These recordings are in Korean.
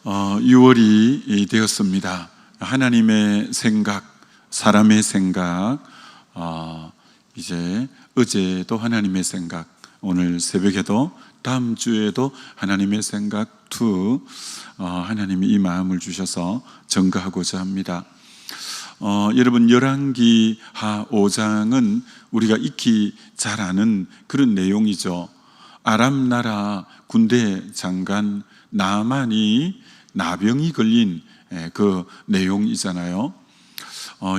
6월이 되었습니다. 하나님의 생각, 사람의 생각, 이제 어제도 하나님의 생각, 오늘 새벽에도 다음 주에도 하나님의 생각 2, 하나님이 이 마음을 주셔서 전가하고자 합니다. 여러분, 열왕기하 5장은 우리가 익히 잘 아는 그런 내용이죠. 아람 나라 군대 장관 나만이 나병이 걸린 그 내용이잖아요.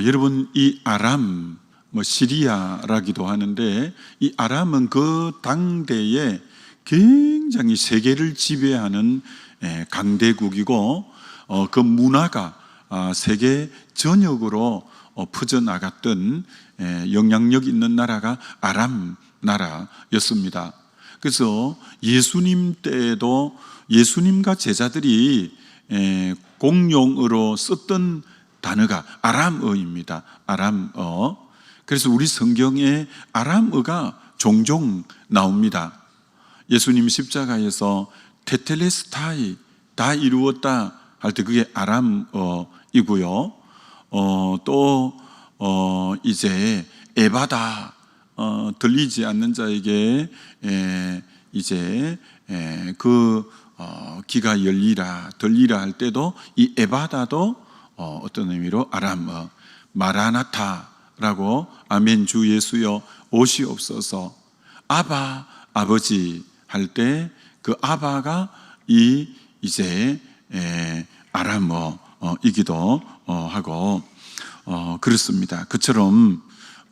여러분, 이 아람, 시리아라기도 하는데, 이 아람은 그 당대에 굉장히 세계를 지배하는 강대국이고, 그 문화가 세계 전역으로 퍼져나갔던 영향력 있는 나라가 아람 나라였습니다. 그래서 예수님 때에도 예수님과 제자들이 공용어로 썼던 단어가 아람어입니다. 아람어. 그래서 우리 성경에 아람어가 종종 나옵니다. 예수님 십자가에서 테텔레스타이, 다 이루었다 할 때 그게 아람어이고요. 또 이제 에바다, 들리지 않는 자에게 이제 귀가 열리라, 들리라 할 때도 이 에바다도 어떤 의미로 아람어, 마라나타라고 아멘 주 예수여 오시옵소서, 아바 아버지 할 때 그 아바가 이제 아람어이기도 하고 그렇습니다. 그처럼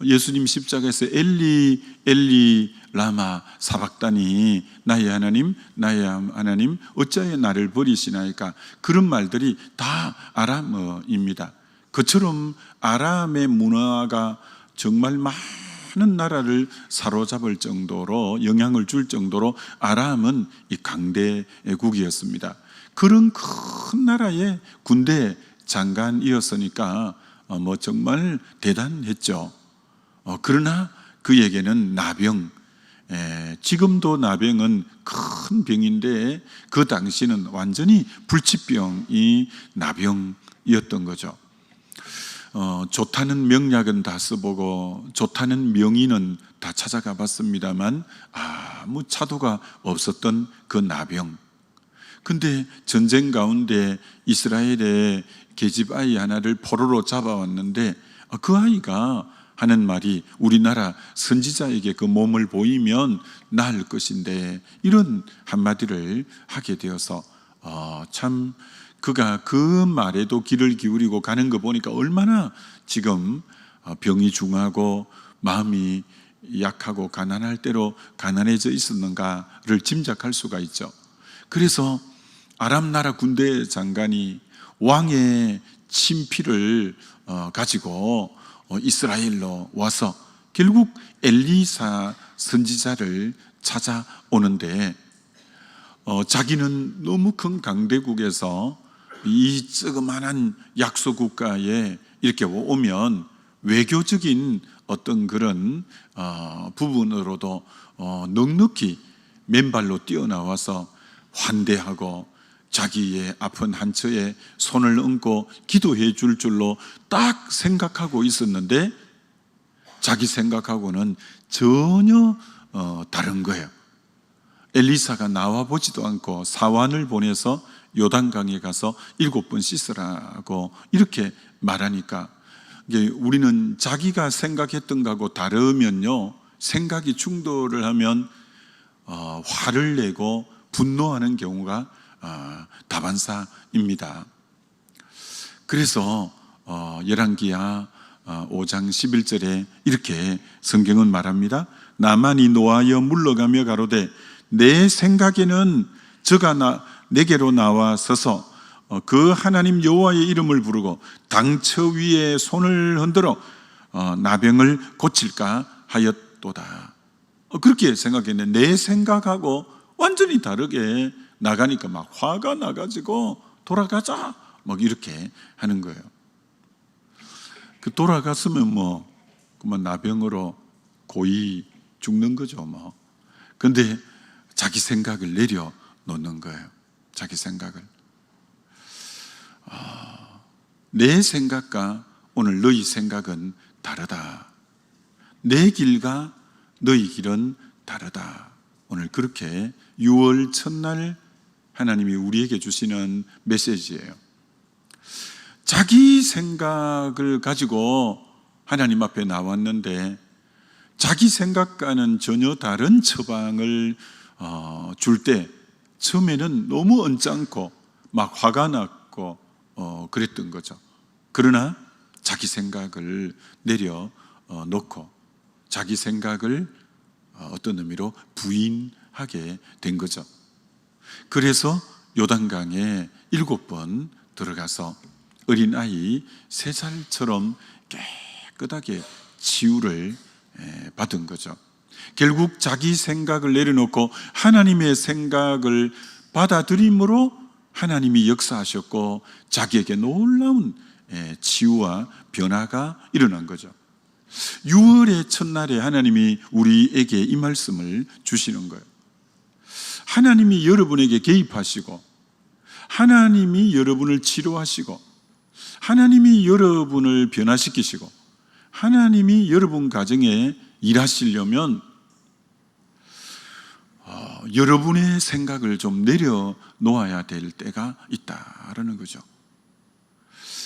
예수님 십자가에서 엘리 엘리 라마 사박다니, 나의 하나님 나의 하나님 어찌하여 나를 버리시나이까, 그런 말들이 다 아람어입니다. 그처럼 아람의 문화가 정말 많은 나라를 사로잡을 정도로, 영향을 줄 정도로 아람은 이 강대국이었습니다. 그런 큰 나라의 군대 장관이었으니까 정말 대단했죠. 그러나 그에게는 나병, 지금도 나병은 큰 병인데 그 당시는 완전히 불치병이 나병이었던 거죠. 좋다는 명약은 다 써보고 좋다는 명의는 다 찾아가 봤습니다만 아무 차도가 없었던 그 나병. 근데 전쟁 가운데 이스라엘의 계집 아이 하나를 포로로 잡아왔는데 그 아이가 하는 말이 우리나라 선지자에게 그 몸을 보이면 나을 것인데, 이런 한마디를 하게 되어서 참 그가 그 말에도 귀를 기울이고 가는 거 보니까 얼마나 지금 병이 중하고 마음이 약하고 가난할 대로 가난해져 있었는가를 짐작할 수가 있죠. 그래서 아람 나라 군대 장관이 왕의 친필을 가지고 이스라엘로 와서 결국 엘리사 선지자를 찾아오는데, 자기는 너무 큰 강대국에서 이 조그만한 약소국가에 이렇게 오면 외교적인 어떤 그런 부분으로도 넉넉히 맨발로 뛰어나와서 환대하고 자기의 아픈 한처에 손을 얹고 기도해 줄 줄로 딱 생각하고 있었는데, 자기 생각하고는 전혀 다른 거예요. 엘리사가 나와보지도 않고 사환을 보내서 요단강에 가서 7번 씻으라고 이렇게 말하니까, 우리는 자기가 생각했던 거하고 다르면요, 생각이 충돌을 하면 화를 내고 분노하는 경우가 다반사입니다. 그래서 열왕기하 5장 11절에 이렇게 성경은 말합니다. 나만이 노하여 물러가며 가로되 내 생각에는 저가 내게로 나와 서서 그 하나님 여호와의 이름을 부르고 당처 위에 손을 흔들어 나병을 고칠까 하였도다. 그렇게 생각했는데 내 생각하고 완전히 다르게 나가니까 막 화가 나가지고 돌아가자 막 이렇게 하는 거예요. 그 돌아갔으면 그만 나병으로 고이 죽는 거죠. 근데 자기 생각을 내려놓는 거예요. 자기 생각을. 내 생각과 오늘 너희 생각은 다르다. 내 길과 너희 길은 다르다. 오늘 그렇게 6월 첫날 하나님이 우리에게 주시는 메시지예요. 자기 생각을 가지고 하나님 앞에 나왔는데 자기 생각과는 전혀 다른 처방을 줄 때 처음에는 너무 언짢고 막 화가 났고 그랬던 거죠. 그러나 자기 생각을 내려놓고 자기 생각을 어떤 의미로 부인하게 된 거죠. 그래서 요단강에 7번 들어가서 어린아이 3살처럼 깨끗하게 치유를 받은 거죠. 결국 자기 생각을 내려놓고 하나님의 생각을 받아들임으로 하나님이 역사하셨고 자기에게 놀라운 치유와 변화가 일어난 거죠. 6월의 첫날에 하나님이 우리에게 이 말씀을 주시는 거예요. 하나님이 여러분에게 개입하시고 하나님이 여러분을 치료하시고 하나님이 여러분을 변화시키시고 하나님이 여러분 가정에 일하시려면 여러분의 생각을 좀 내려놓아야 될 때가 있다라는 거죠.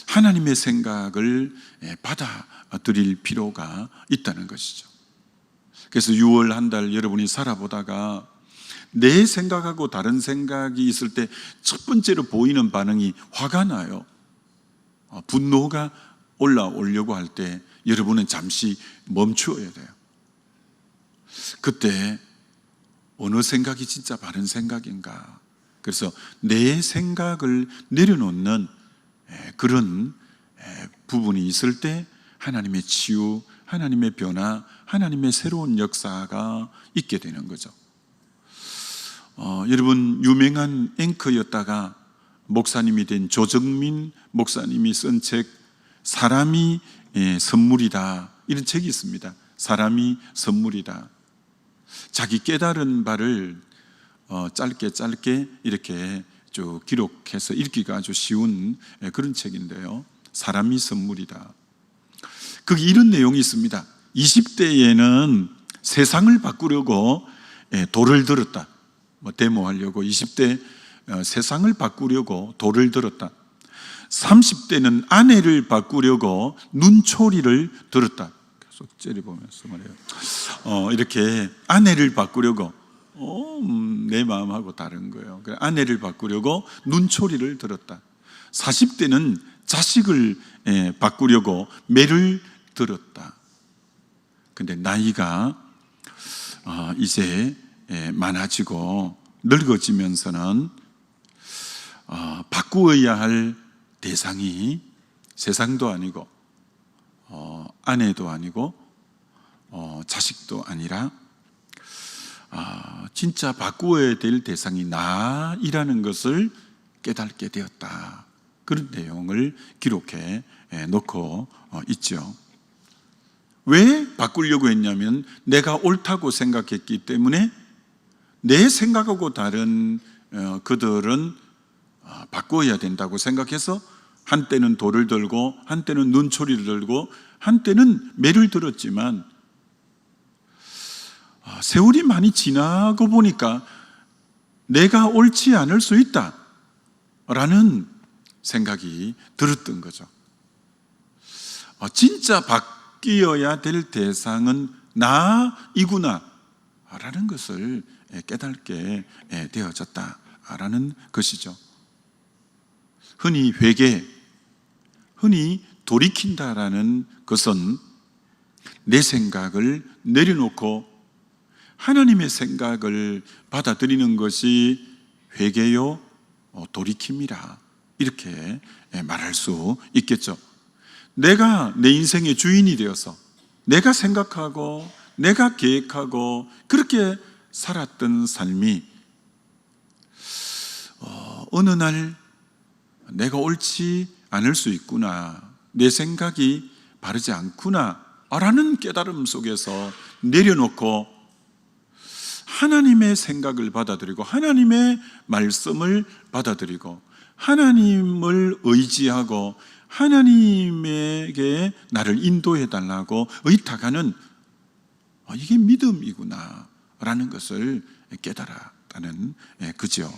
하나님의 생각을 받아들일 필요가 있다는 것이죠. 그래서 6월 한 달 여러분이 살아보다가 내 생각하고 다른 생각이 있을 때 첫 번째로 보이는 반응이 화가 나요. 분노가 올라오려고 할 때 여러분은 잠시 멈추어야 돼요. 그때 어느 생각이 진짜 바른 생각인가? 그래서 내 생각을 내려놓는 그런 부분이 있을 때 하나님의 치유, 하나님의 변화, 하나님의 새로운 역사가 있게 되는 거죠. 여러분 유명한 앵커였다가 목사님이 된 조정민 목사님이 쓴 책 사람이 선물이다, 이런 책이 있습니다. 사람이 선물이다. 자기 깨달은 바를 짧게 이렇게 쭉 기록해서 읽기가 아주 쉬운 그런 책인데요. 사람이 선물이다. 거기 이런 내용이 있습니다. 20대에는 세상을 바꾸려고 돌을 들었다. 데모하려고 20대 세상을 바꾸려고 돌을 들었다. 30대는 아내를 바꾸려고 눈초리를 들었다. 계속 째려보면서 말해요. 이렇게 아내를 바꾸려고 내 마음하고 다른 거예요. 아내를 바꾸려고 눈초리를 들었다. 40대는 자식을 바꾸려고 매를 들었다. 근데 나이가 이제 많아지고 늙어지면서는 바꾸어야 할 대상이 세상도 아니고 아내도 아니고 자식도 아니라 진짜 바꾸어야 될 대상이 나이라는 것을 깨닫게 되었다. 그런 내용을 기록해 놓고 있죠. 왜 바꾸려고 했냐면 내가 옳다고 생각했기 때문에 내 생각하고 다른 그들은 바꾸어야 된다고 생각해서 한때는 돌을 들고 한때는 눈초리를 들고 한때는 매를 들었지만 세월이 많이 지나고 보니까 내가 옳지 않을 수 있다라는 생각이 들었던 거죠. 진짜 바뀌어야 될 대상은 나이구나 라는 것을 깨닫게 되어졌다라는 것이죠. 흔히 회개, 흔히 돌이킨다라는 것은 내 생각을 내려놓고 하나님의 생각을 받아들이는 것이 회개요 돌이킴이라, 이렇게 말할 수 있겠죠. 내가 내 인생의 주인이 되어서 내가 생각하고 내가 계획하고 그렇게 살았던 삶이 어느 날 내가 옳지 않을 수 있구나, 내 생각이 바르지 않구나 라는 깨달음 속에서 내려놓고 하나님의 생각을 받아들이고 하나님의 말씀을 받아들이고 하나님을 의지하고 하나님에게 나를 인도해 달라고 의탁하는 이게 믿음이구나 라는 것을 깨달았다는 그죠.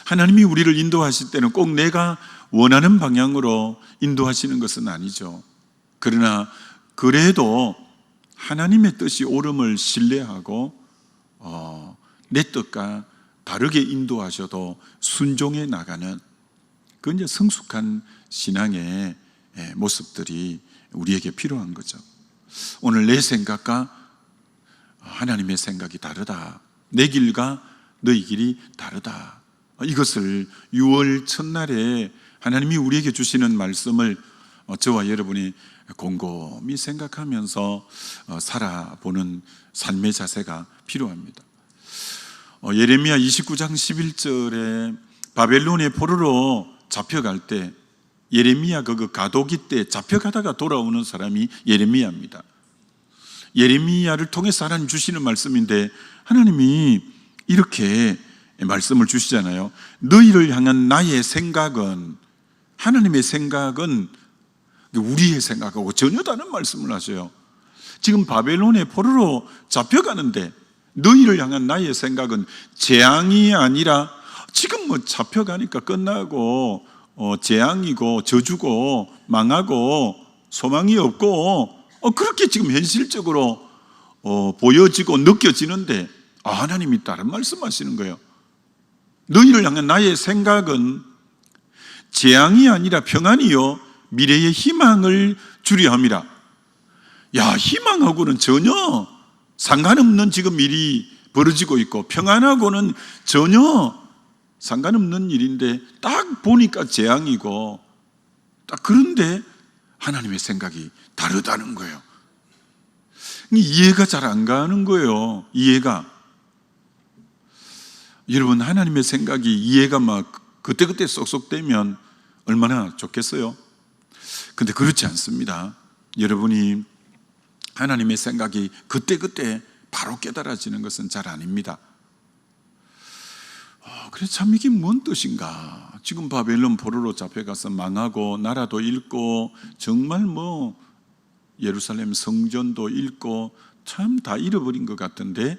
하나님이 우리를 인도하실 때는 꼭 내가 원하는 방향으로 인도하시는 것은 아니죠. 그러나 그래도 하나님의 뜻이 옳음을 신뢰하고 내 뜻과 다르게 인도하셔도 순종해 나가는 그 이제 성숙한 신앙의 모습들이 우리에게 필요한 거죠. 오늘 내 생각과 하나님의 생각이 다르다. 내 길과 너희 길이 다르다. 이것을 6월 첫날에 하나님이 우리에게 주시는 말씀을 저와 여러분이 곰곰이 생각하면서 살아보는 삶의 자세가 필요합니다. 예레미야 29장 11절에 바벨론의 포로로 잡혀갈 때 예레미야 그 가도기 때 잡혀가다가 돌아오는 사람이 예레미야입니다. 예레미야를 통해서 하나님 주시는 말씀인데 하나님이 이렇게 말씀을 주시잖아요. 너희를 향한 나의 생각은, 하나님의 생각은 우리의 생각하고 전혀 다른 말씀을 하셔요. 지금 바벨론의 포로로 잡혀가는데 너희를 향한 나의 생각은 재앙이 아니라, 지금 뭐 잡혀가니까 끝나고 재앙이고 저주고 망하고 소망이 없고 그렇게 지금 현실적으로 보여지고 느껴지는데 하나님이 다른 말씀하시는 거예요. 너희를 향한 나의 생각은 재앙이 아니라 평안이요 미래의 희망을 주려 함이라. 야, 희망하고는 전혀 상관없는 지금 일이 벌어지고 있고 평안하고는 전혀 상관없는 일인데 딱 보니까 재앙이고, 딱 그런데 하나님의 생각이 다르다는 거예요. 이해가 잘 안 가는 거예요. 이해가. 여러분, 하나님의 생각이 이해가 막 그때그때 쏙쏙 되면 얼마나 좋겠어요? 근데 그렇지 않습니다. 여러분이 하나님의 생각이 그때그때 바로 깨달아지는 것은 잘 아닙니다. 그래서 참 이게 뭔 뜻인가? 지금 바벨론 포로로 잡혀가서 망하고 나라도 잃고 정말 뭐 예루살렘 성전도 잃고 참 다 잃어버린 것 같은데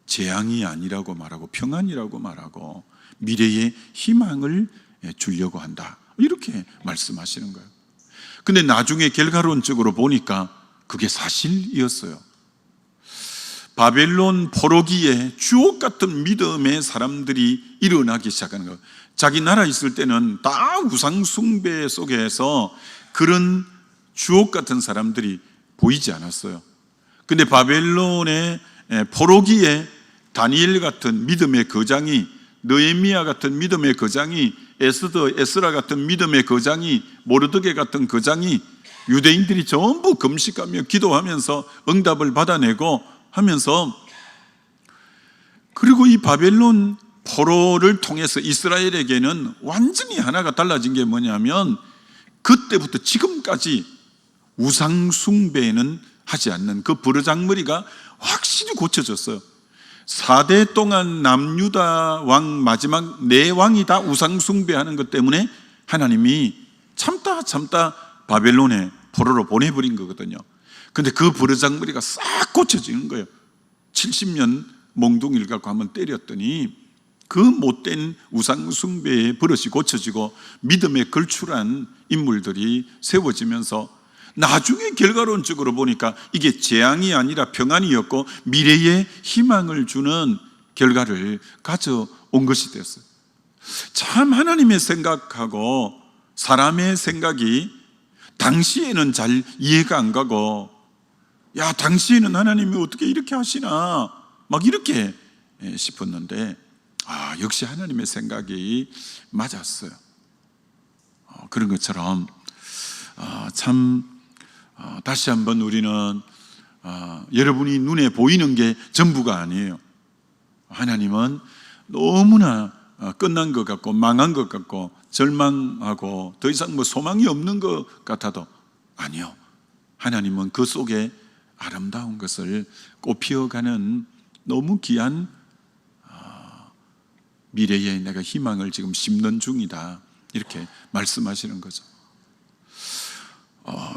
재앙이 아니라고 말하고 평안이라고 말하고 미래의 희망을 주려고 한다, 이렇게 말씀하시는 거예요. 근데 나중에 결과론적으로 보니까 그게 사실이었어요. 바벨론 포로기에 주옥 같은 믿음의 사람들이 일어나기 시작하는 거예요. 자기 나라 있을 때는 다 우상 숭배 속에서 그런 주옥 같은 사람들이 보이지 않았어요. 근데 바벨론의 포로기에 다니엘 같은 믿음의 거장이, 느헤미야 같은 믿음의 거장이, 에스라 같은 믿음의 거장이, 모르드게 같은 거장이, 유대인들이 전부 금식하며 기도하면서 응답을 받아내고 하면서, 그리고 이 바벨론 포로를 통해서 이스라엘에게는 완전히 하나가 달라진 게 뭐냐면 그때부터 지금까지 우상 숭배는 하지 않는 그 버르장머리가 확실히 고쳐졌어요. 4대 동안 남유다 왕 마지막 4왕이 다 우상 숭배하는 것 때문에 하나님이 참다 바벨론에 포로로 보내버린 거거든요. 근데 그 버르장머리가 싹 고쳐지는 거예요. 70년 몽둥이를 갖고 한번 때렸더니 그 못된 우상 숭배의 버릇이 고쳐지고 믿음에 걸출한 인물들이 세워지면서 나중에 결과론적으로 보니까 이게 재앙이 아니라 평안이었고 미래의 희망을 주는 결과를 가져온 것이 됐어요. 참 하나님의 생각하고 사람의 생각이 당시에는 잘 이해가 안 가고, 야, 당시에는 하나님이 어떻게 이렇게 하시나 막 이렇게 싶었는데 역시 하나님의 생각이 맞았어요. 그런 것처럼 참 다시 한번 우리는 여러분이 눈에 보이는 게 전부가 아니에요. 하나님은 너무나 끝난 것 같고 망한 것 같고 절망하고 더 이상 뭐 소망이 없는 것 같아도 아니요. 하나님은 그 속에 아름다운 것을 꽃피어가는 너무 귀한 미래에 내가 희망을 지금 심는 중이다, 이렇게 말씀하시는 거죠.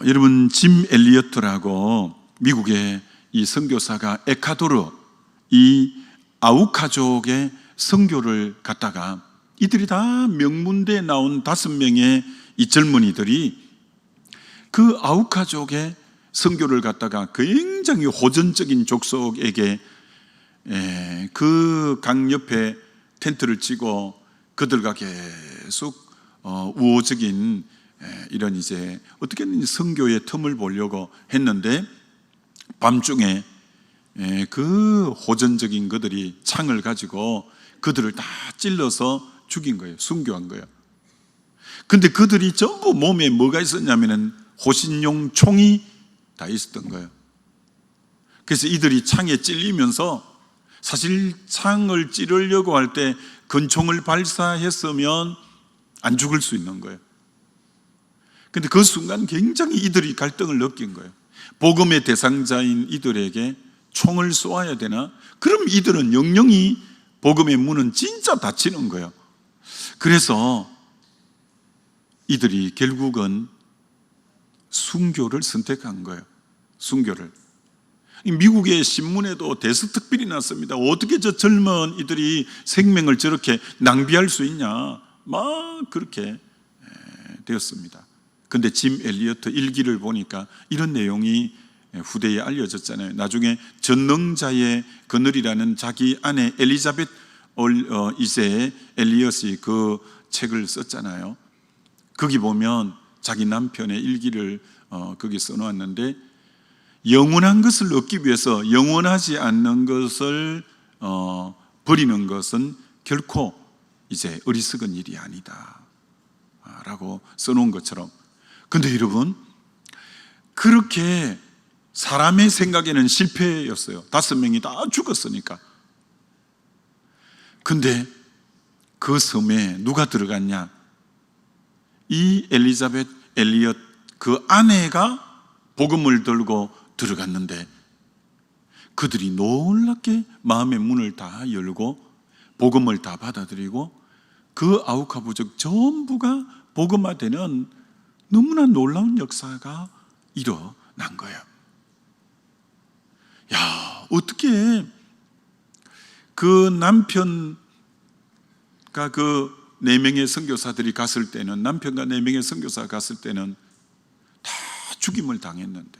여러분, 짐 엘리어트라고 미국의 이 선교사가 에콰도르 이 아우카족의 선교를 갔다가, 이들이 다 명문대에 나온 5명의 이 젊은이들이 그 아우카족의 선교를 갔다가 굉장히 호전적인 족속에게 그 강 옆에 텐트를 치고 그들과 계속 우호적인 이런 이제 어떻게든 선교의 틈을 보려고 했는데, 밤중에 그 호전적인 그들이 창을 가지고 그들을 다 찔러서 죽인 거예요. 순교한 거예요. 근데 그들이 전부 몸에 뭐가 있었냐면은 호신용 총이 다 있었던 거예요. 그래서 이들이 창에 찔리면서, 사실 창을 찌르려고 할 때 권총을 발사했으면 안 죽을 수 있는 거예요. 근데 그 순간 굉장히 이들이 갈등을 느낀 거예요. 복음의 대상자인 이들에게 총을 쏘아야 되나? 그럼 이들은 영영이 복음의 문은 진짜 닫히는 거예요. 그래서 이들이 결국은 순교를 선택한 거예요. 순교를. 미국의 신문에도 대서특필이 났습니다. 어떻게 저 젊은 이들이 생명을 저렇게 낭비할 수 있냐, 막 그렇게 되었습니다. 근데 짐 엘리어트 일기를 보니까 이런 내용이 후대에 알려졌잖아요. 나중에 전능자의 그늘이라는 자기 아내 엘리자벳 2세 엘리엇이 그 책을 썼잖아요. 거기 보면 자기 남편의 일기를 거기 써놓았는데, 영원한 것을 얻기 위해서 영원하지 않는 것을 버리는 것은 결코 이제 어리석은 일이 아니다 라고 써놓은 것처럼. 근데 여러분, 그렇게 사람의 생각에는 실패였어요. 5명이 다 죽었으니까. 근데 그 섬에 누가 들어갔냐? 이 엘리자벳 엘리엇 그 아내가 복음을 들고 들어갔는데, 그들이 놀랍게 마음의 문을 다 열고 복음을 다 받아들이고 그 아우카부족 전부가 복음화되는 너무나 놀라운 역사가 일어난 거예요. 야, 어떻게 그 남편과 그 4명의 선교사들이 갔을 때는, 남편과 4명의 선교사가 갔을 때는 다 죽임을 당했는데,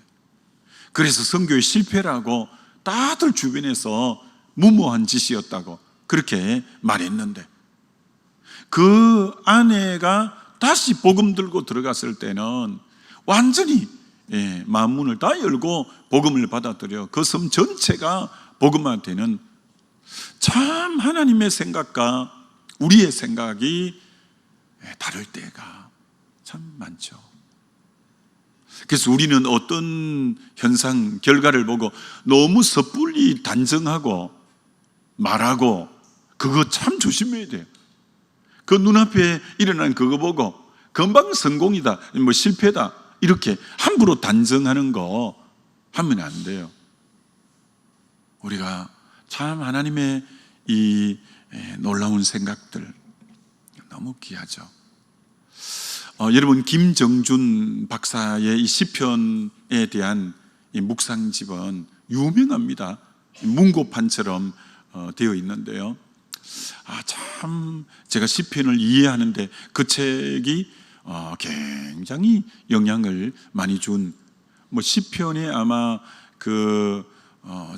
그래서 선교의 실패라고 다들 주변에서 무모한 짓이었다고 그렇게 말했는데, 그 아내가 다시 복음 들고 들어갔을 때는 완전히 마음 문을 다 열고 복음을 받아들여 그 섬 전체가 복음화되는, 참 하나님의 생각과 우리의 생각이 다를 때가 참 많죠. 그래서 우리는 어떤 현상, 결과를 보고 너무 섣불리 단정하고 말하고, 그거 참 조심해야 돼요. 그 눈앞에 일어난 그거 보고 금방 성공이다, 뭐 실패다, 이렇게 함부로 단정하는 거 하면 안 돼요. 우리가 참 하나님의 이 놀라운 생각들 너무 귀하죠. 여러분, 김정준 박사의 이 시편에 대한 이 묵상집은 유명합니다. 문고판처럼 되어 있는데요. 참 제가 시편을 이해하는데 그 책이 굉장히 영향을 많이 준, 뭐 시편에 아마 그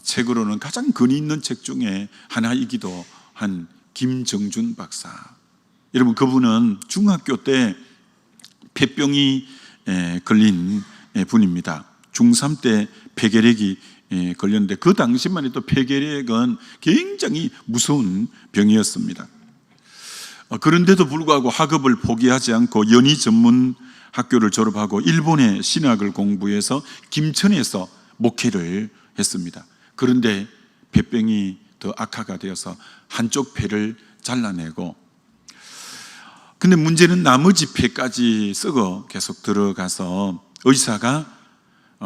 책으로는 가장 근위 있는 책 중에 하나이기도 한 김정준 박사. 여러분, 그분은 중학교 때 폐병이 걸린 분입니다. 중3 때 폐결핵이 걸렸는데, 그 당시만 해도 폐결핵은 굉장히 무서운 병이었습니다. 그런데도 불구하고 학업을 포기하지 않고 연희 전문 학교를 졸업하고 일본의 신학을 공부해서 김천에서 목회를 했습니다. 그런데 폐병이 더 악화가 되어서 한쪽 폐를 잘라내고, 근데 문제는 나머지 폐까지 썩어 계속 들어가서 의사가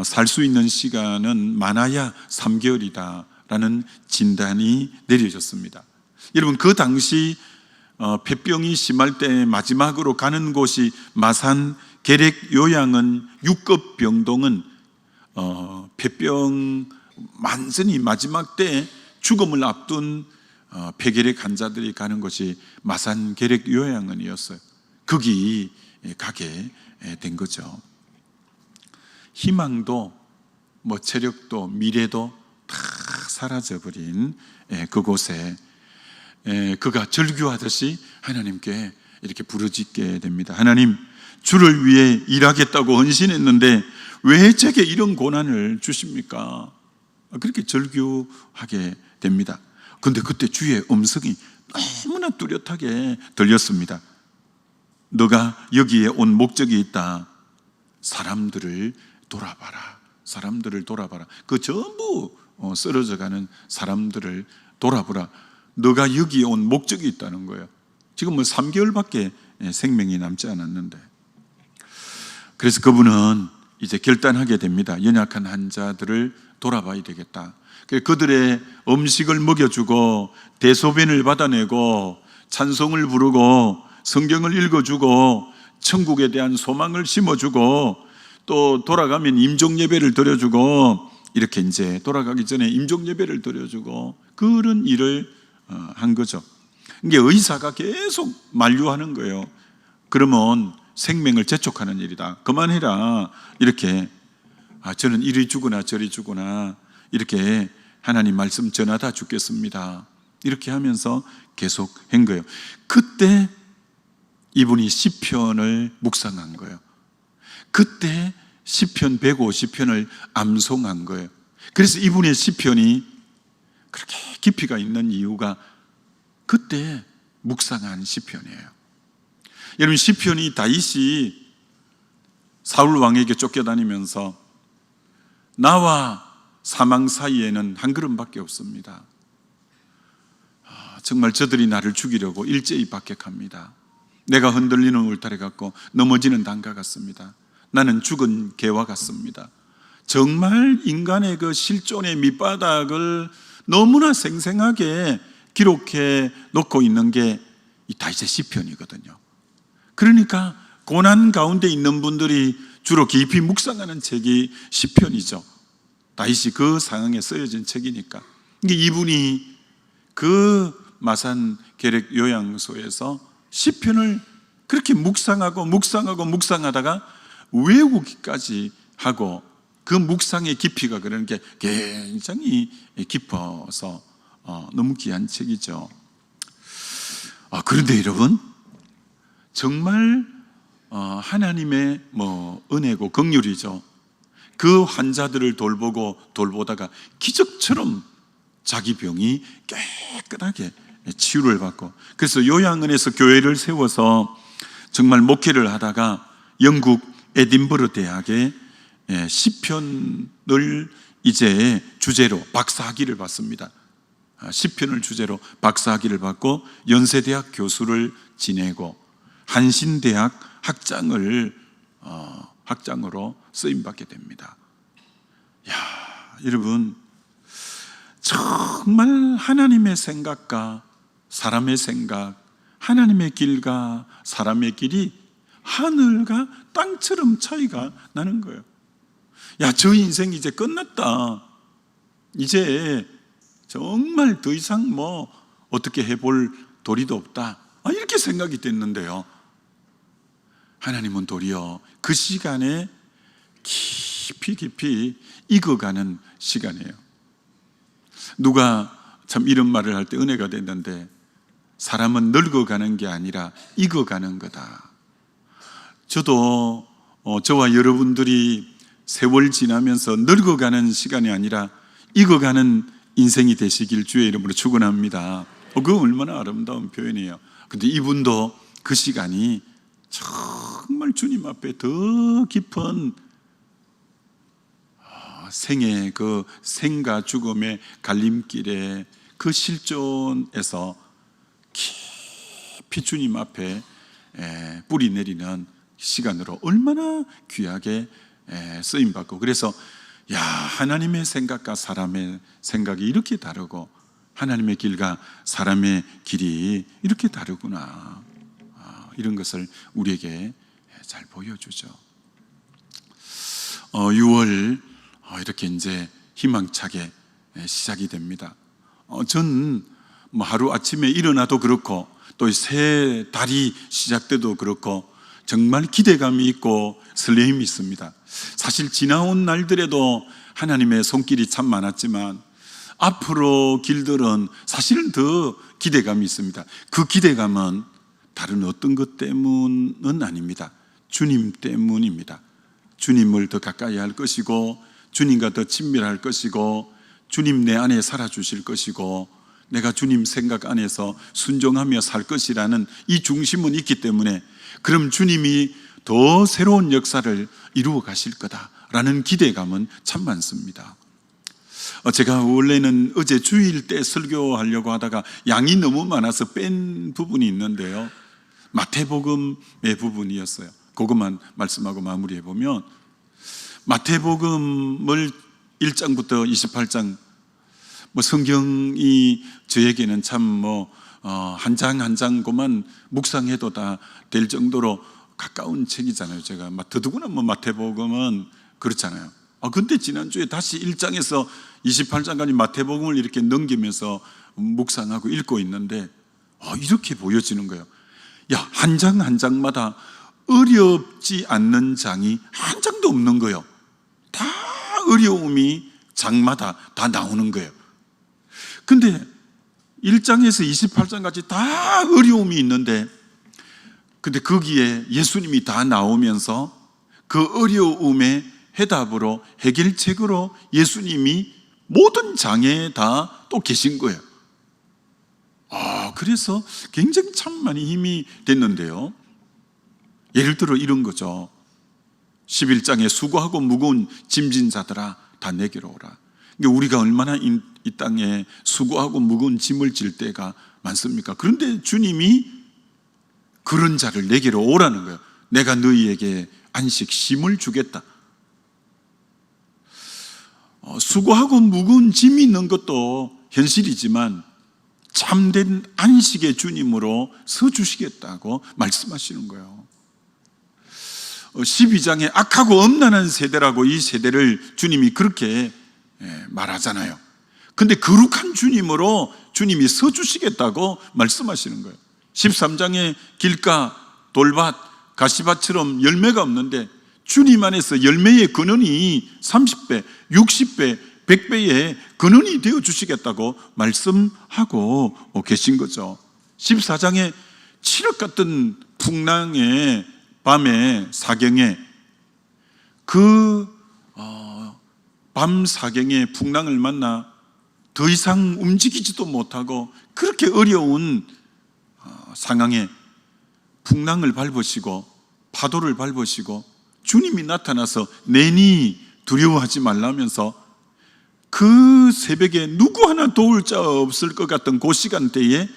살 수 있는 시간은 많아야 3개월이다 라는 진단이 내려졌습니다. 여러분, 그 당시 폐병이 심할 때 마지막으로 가는 곳이 마산 계륵 요양은 6급 병동은 폐병 완전히 마지막 때 죽음을 앞둔 폐결핵 환자들이 가는 곳이 마산 계륵 요양원이었어요. 거기 가게 된 거죠. 희망도 체력도 미래도 다 사라져버린 그곳에 그가 절규하듯이 하나님께 이렇게 부르짖게 됩니다. 하나님, 주를 위해 일하겠다고 헌신했는데 왜 제게 이런 고난을 주십니까? 그렇게 절규하게 됩니다. 그런데 그때 주의 음성이 너무나 뚜렷하게 들렸습니다. 너가 여기에 온 목적이 있다. 사람들을 돌아봐라. 사람들을 돌아봐라. 그 전부 쓰러져가는 사람들을 돌아보라. 너가 여기에 온 목적이 있다는 거예요. 지금 3개월밖에 생명이 남지 않았는데. 그래서 그분은 이제 결단하게 됩니다. 연약한 환자들을 돌아봐야 되겠다. 그들의 음식을 먹여주고 대소변을 받아내고 찬송을 부르고 성경을 읽어주고 천국에 대한 소망을 심어주고 또 돌아가면 임종예배를 드려주고 이렇게 이제 돌아가기 전에 임종예배를 드려주고 그런 일을 한 거죠. 이게 의사가 계속 만류하는 거예요. 그러면 생명을 재촉하는 일이다. 그만해라. 이렇게 저는 이리 주거나 저리 주거나 이렇게 하나님 말씀 전하다 죽겠습니다. 이렇게 하면서 계속 한 거예요. 그때 이분이 시편을 묵상한 거예요. 그때 시편 150편을 암송한 거예요. 그래서 이분의 시편이 그렇게 깊이가 있는 이유가 그때 묵상한 시편이에요. 여러분, 시편이 다윗이 사울 왕에게 쫓겨다니면서 나와 사망 사이에는 한 걸음밖에 없습니다. 정말 저들이 나를 죽이려고 일제히 박격합니다. 내가 흔들리는 울타리 같고 넘어지는 담과 같습니다. 나는 죽은 개와 같습니다. 정말 인간의 그 실존의 밑바닥을 너무나 생생하게 기록해 놓고 있는 게 이 다윗의 시편이거든요. 그러니까 고난 가운데 있는 분들이 주로 깊이 묵상하는 책이 시편이죠. 다윗이 그 상황에 쓰여진 책이니까. 이분이 그 마산 계륵 요양소에서 시편을 그렇게 묵상하다가 외우기까지 하고 그 묵상의 깊이가 그런 게 굉장히 깊어서 너무 귀한 책이죠. 그런데 여러분, 정말 하나님의 은혜고 긍휼이죠. 그 환자들을 돌보다가 기적처럼 자기 병이 깨끗하게 치유를 받고, 그래서 요양원에서 교회를 세워서 정말 목회를 하다가 영국 에딘버러 대학에 시편을 이제 주제로 박사학위를 받습니다. 시편을 주제로 박사학위를 받고 연세대학 교수를 지내고 한신대학 학장으로 쓰임받게 됩니다. 여러분, 정말 하나님의 생각과 사람의 생각, 하나님의 길과 사람의 길이 하늘과 땅처럼 차이가 나는 거예요. 저 인생 이제 끝났다. 이제 정말 더 이상 어떻게 해볼 도리도 없다. 이렇게 생각이 됐는데요. 하나님은 도리어 그 시간에 깊이 익어가는 시간이에요. 누가 참 이런 말을 할 때 은혜가 됐는데, 사람은 늙어가는 게 아니라 익어가는 거다. 저도 저와 여러분들이 세월 지나면서 늙어가는 시간이 아니라 익어가는 인생이 되시길 주의 이름으로 축원합니다. 그거 얼마나 아름다운 표현이에요. 근데 이분도 그 시간이 정말 주님 앞에 더 깊은 생의 그 생과 죽음의 갈림길에 그 실존에서 깊이 주님 앞에 뿌리 내리는 시간으로 얼마나 귀하게 쓰임받고, 그래서 하나님의 생각과 사람의 생각이 이렇게 다르고 하나님의 길과 사람의 길이 이렇게 다르구나. 이런 것을 우리에게 잘 보여주죠. 6월 이렇게 이제 희망차게 시작이 됩니다. 전 하루 아침에 일어나도 그렇고 또 새 달이 시작돼도 그렇고 정말 기대감이 있고 설렘이 있습니다. 사실 지나온 날들에도 하나님의 손길이 참 많았지만 앞으로 길들은 사실은 더 기대감이 있습니다. 그 기대감은 다른 어떤 것 때문은 아닙니다. 주님 때문입니다. 주님을 더 가까이 할 것이고 주님과 더 친밀할 것이고 주님 내 안에 살아주실 것이고 내가 주님 생각 안에서 순종하며 살 것이라는 이 중심은 있기 때문에 그럼 주님이 더 새로운 역사를 이루어 가실 거다라는 기대감은 참 많습니다. 제가 원래는 어제 주일 때 설교하려고 하다가 양이 너무 많아서 뺀 부분이 있는데요, 마태복음의 부분이었어요. 그것만 말씀하고 마무리해보면, 마태복음을 1장부터 28장 성경이 저에게는 참 한 장 한 장고만 묵상해도 다 될 정도로 가까운 책이잖아요. 제가 더더구나 마태복음은 그렇잖아요. 근데 지난주에 다시 1장에서 28장까지 마태복음을 이렇게 넘기면서 묵상하고 읽고 있는데 이렇게 보여지는 거예요. 한 장 한 장마다 어렵지 않는 장이 한 장도 없는 거예요. 다 어려움이 장마다 다 나오는 거예요. 근데 1장에서 28장까지 다 어려움이 있는데, 근데 거기에 예수님이 다 나오면서 그 어려움의 해답으로, 해결책으로 예수님이 모든 장에 다 또 계신 거예요. 그래서 굉장히 참 많이 힘이 됐는데요. 예를 들어 이런 거죠. 11장에 수고하고 무거운 짐진 자들아 다 내게로 오라. 우리가 얼마나 이 땅에 수고하고 무거운 짐을 질 때가 많습니까? 그런데 주님이 그런 자를 내게로 오라는 거예요. 내가 너희에게 안식 쉼을 주겠다. 수고하고 무거운 짐이 있는 것도 현실이지만 참된 안식의 주님으로 서주시겠다고 말씀하시는 거예요. 12장에 악하고 엄난한 세대라고 이 세대를 주님이 그렇게 말하잖아요. 근데 거룩한 주님으로 주님이 서주시겠다고 말씀하시는 거예요. 13장에 길가, 돌밭, 가시밭처럼 열매가 없는데 주님 안에서 열매의 근원이 30배, 60배, 100배의 근원이 되어 주시겠다고 말씀하고 계신 거죠. 14장에 칠흑 같은 풍랑의 밤의 사경에 밤 사경의 풍랑을 만나 더 이상 움직이지도 못하고 그렇게 어려운 상황에 풍랑을 밟으시고 파도를 밟으시고 주님이 나타나서 내니 두려워하지 말라면서 그 새벽에 누구 하나 도울 자 없을 것 같던 그 시간대에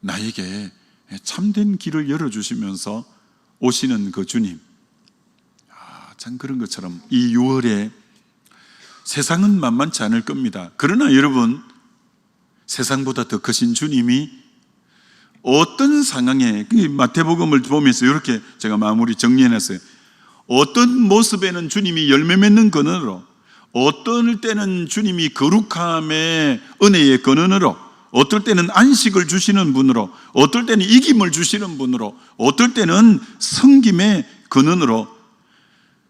나에게 참된 길을 열어주시면서 오시는 그 주님, 참 그런 것처럼 이 6월에 세상은 만만치 않을 겁니다. 그러나 여러분, 세상보다 더 크신 주님이 어떤 상황에, 마태복음을 보면서 이렇게 제가 마무리 정리해놨어요. 어떤 모습에는 주님이 열매 맺는 근원으로, 어떨 때는 주님이 거룩함의 은혜의 근원으로, 어떨 때는 안식을 주시는 분으로, 어떨 때는 이김을 주시는 분으로, 어떨 때는 섬김의 근원으로,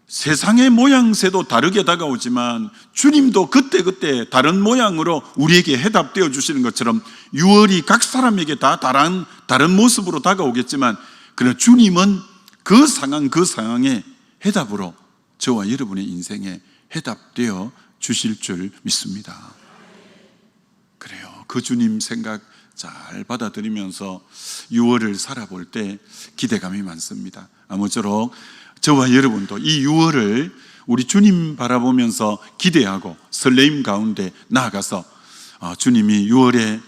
세상의 모양새도 다르게 다가오지만 주님도 그때그때 다른 모양으로 우리에게 해답되어 주시는 것처럼 6월이 각 사람에게 다 다른 모습으로 다가오겠지만, 그러나 주님은 그 상황의 해답으로 저와 여러분의 인생에 해답되어 주실 줄 믿습니다. 그래요. 그 주님 생각 잘 받아들이면서 6월을 살아볼 때 기대감이 많습니다. 아무쪼록 저와 여러분도 이 6월을 우리 주님 바라보면서 기대하고 설레임 가운데 나아가서 주님이 6월의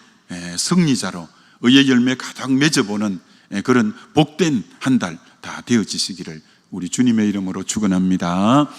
승리자로 의의 열매 가득 맺어보는 그런 복된 한 달 다 되어지시기를 우리 주님의 이름으로 축원합니다.